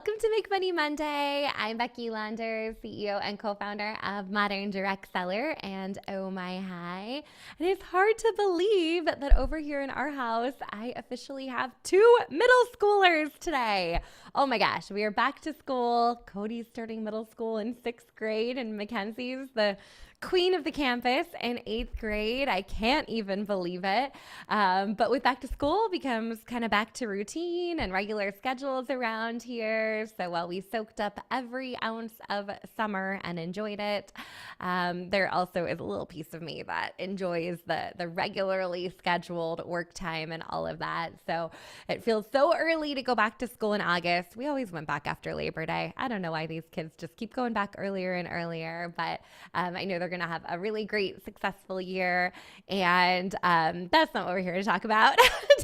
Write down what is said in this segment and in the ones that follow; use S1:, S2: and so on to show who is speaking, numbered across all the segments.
S1: Welcome to Make Money Monday. I'm Becky Lander, CEO and co-founder of Modern Direct Seller and Oh My High. And it's hard to believe that over here in our house, I officially have two middle schoolers today. Oh my gosh, we are back to school. Cody's starting middle school in 6th grade and Mackenzie's the queen of the campus in 8th grade. I can't even believe it. But with back to school becomes kind of back to routine and regular schedules around here. So while we soaked up every ounce of summer and enjoyed it, there also is a little piece of me that enjoys the regularly scheduled work time and all of that. So it feels so early to go back to school in August. We always went back after Labor Day. I don't know why these kids just keep going back earlier and earlier, but I know they're going to have a really great, successful year. And that's not what we're here to talk about.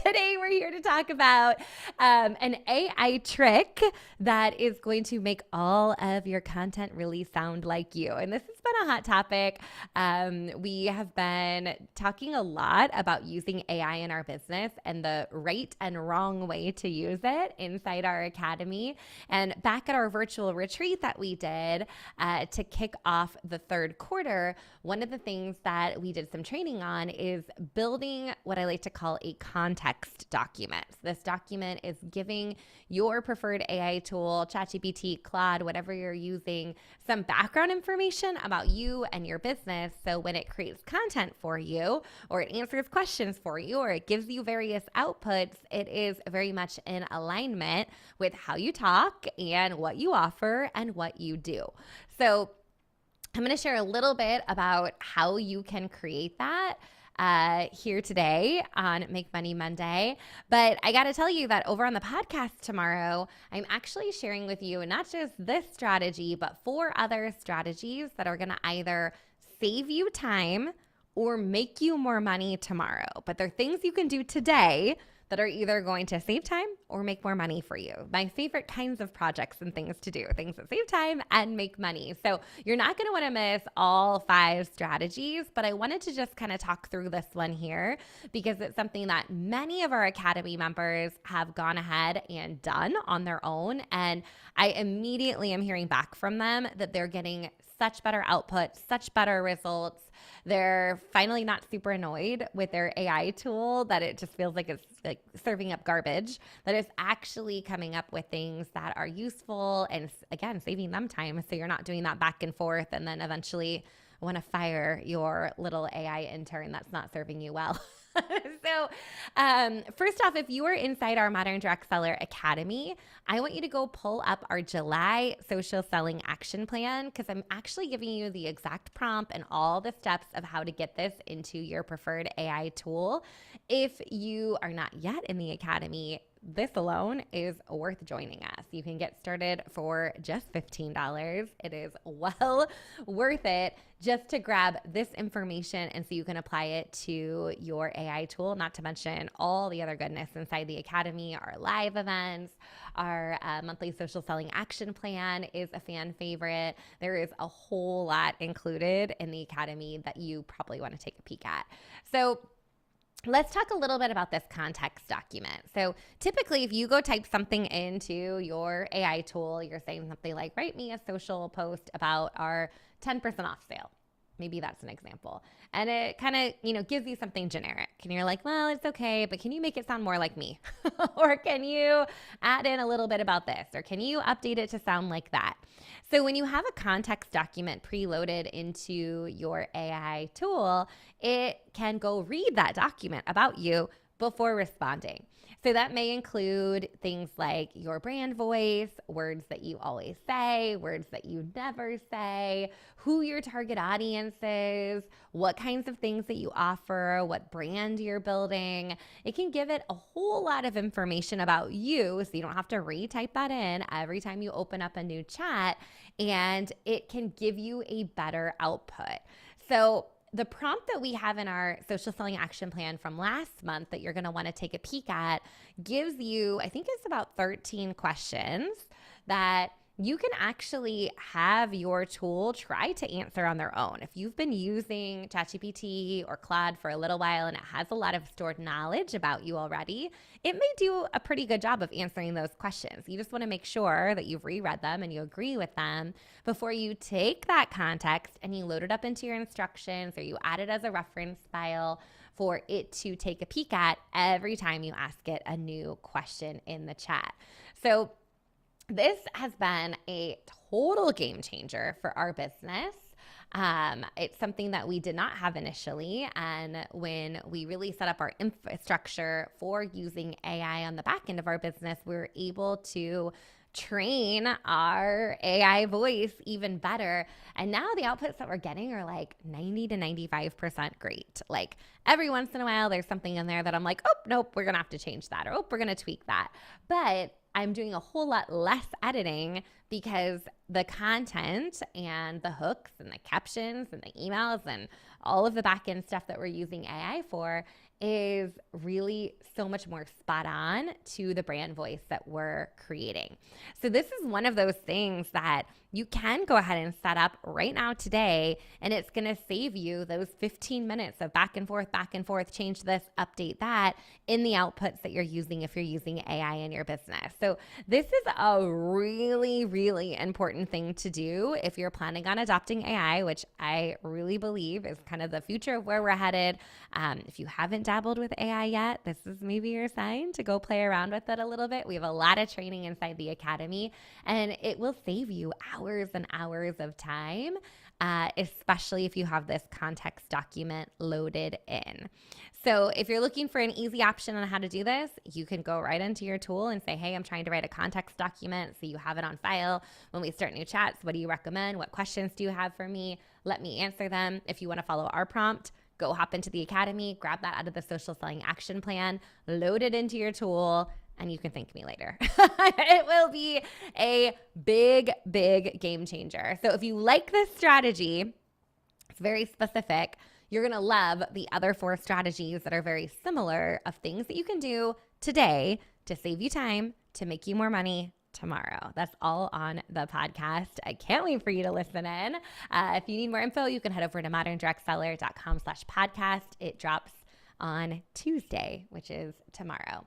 S1: Today, we're here to talk about an AI trick that is going to make all of your content really sound like you. And this has been a hot topic. We have been talking a lot about using AI in our business and the right and wrong way to use it inside our academy. And back at our virtual retreat that we did to kick off the third quarter, one of the things that we did some training on is building what I like to call a context document. So this document is giving your preferred AI tool, ChatGPT, Claude, whatever you're using, some background information about you and your business. So when it creates content for you, or it answers questions for you, or it gives you various outputs, it is very much in alignment with how you talk and what you offer and what you do. So I'm going to share a little bit about how you can create that here today on Make Money Monday. But I got to tell you that over on the podcast tomorrow, I'm actually sharing with you not just this strategy, but 4 other strategies that are going to either save you time or make you more money tomorrow. But they're things you can do today that are either going to save time or make more money for you. My favorite kinds of projects and things to do, things that save time and make money. So you're not gonna wanna miss all 5 strategies, but I wanted to just kind of talk through this one here because it's something that many of our Academy members have gone ahead and done on their own. And I immediately am hearing back from them that they're getting such better output, such better results. They're finally not super annoyed with their AI tool that it just feels like it's like serving up garbage, that it's actually coming up with things that are useful and, again, saving them time so you're not doing that back and forth and then eventually want to fire your little AI intern that's not serving you well. So first off, if you are inside our Modern Direct Seller Academy, I want you to go pull up our July social selling action plan because I'm actually giving you the exact prompt and all the steps of how to get this into your preferred AI tool. If you are not yet in the Academy, this alone is worth joining us. You can get started for just $15. It is well worth it just to grab this information and so you can apply it to your AI tool, not to mention all the other goodness inside the Academy, our live events, our monthly social selling action plan is a fan favorite. There is a whole lot included in the Academy that you probably want to take a peek at. So let's talk a little bit about this context document. So typically, if you go type something into your AI tool, you're saying something like, write me a social post about our 10% off sale. Maybe that's an example. And it kind of, gives you something generic. And you're like, well, it's okay, but can you make it sound more like me? Or can you add in a little bit about this? Or can you update it to sound like that? So when you have a context document preloaded into your AI tool, it can go read that document about you before responding. So that may include things like your brand voice, words that you always say, words that you never say, who your target audience is, what kinds of things that you offer, what brand you're building. It can give it a whole lot of information about you so you don't have to retype that in every time you open up a new chat, and it can give you a better output. So the prompt that we have in our social selling action plan from last month that you're going to want to take a peek at gives you, I think it's about 13 questions that you can actually have your tool try to answer on their own. If you've been using ChatGPT or Claude for a little while and it has a lot of stored knowledge about you already, it may do a pretty good job of answering those questions. You just want to make sure that you've reread them and you agree with them before you take that context and you load it up into your instructions or you add it as a reference file for it to take a peek at every time you ask it a new question in the chat. So this has been a total game changer for our business. It's something that we did not have initially. And when we really set up our infrastructure for using AI on the back end of our business, we were able to train our AI voice even better. And now the outputs that we're getting are like 90 to 95% great. Like every once in a while, there's something in there that I'm like, oh, nope, we're going to have to change that. Or, oh, we're going to tweak that. But I'm doing a whole lot less editing because the content and the hooks and the captions and the emails and all of the back end stuff that we're using AI for is really so much more spot on to the brand voice that we're creating. So this is one of those things that you can go ahead and set up right now today, and it's going to save you those 15 minutes of back and forth, change this, update that in the outputs that you're using if you're using AI in your business. So this is a really, really important thing to do if you're planning on adopting AI, which I really believe is kind of the future of where we're headed. If you haven't dabbled with AI yet, this is maybe your sign to go play around with it a little bit. We have a lot of training inside the academy, and it will save you hours and hours of time, especially if you have this context document loaded in. So if you're looking for an easy option on how to do this, you can go right into your tool and say, hey, I'm trying to write a context document so you have it on file. When we start new chats, what do you recommend? What questions do you have for me? Let me answer them. If you want to follow our prompt, go hop into the academy, grab that out of the social selling action plan, load it into your tool, and you can thank me later. It will be a big, big game changer. So if you like this strategy, it's very specific. You're going to love the other 4 strategies that are very similar of things that you can do today to save you time, to make you more money tomorrow. That's all on the podcast. I can't wait for you to listen in. If you need more info, you can head over to moderndirectseller.com/podcast. It drops on Tuesday, which is tomorrow.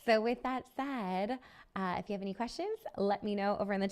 S1: So with that said, if you have any questions, let me know over in the chat.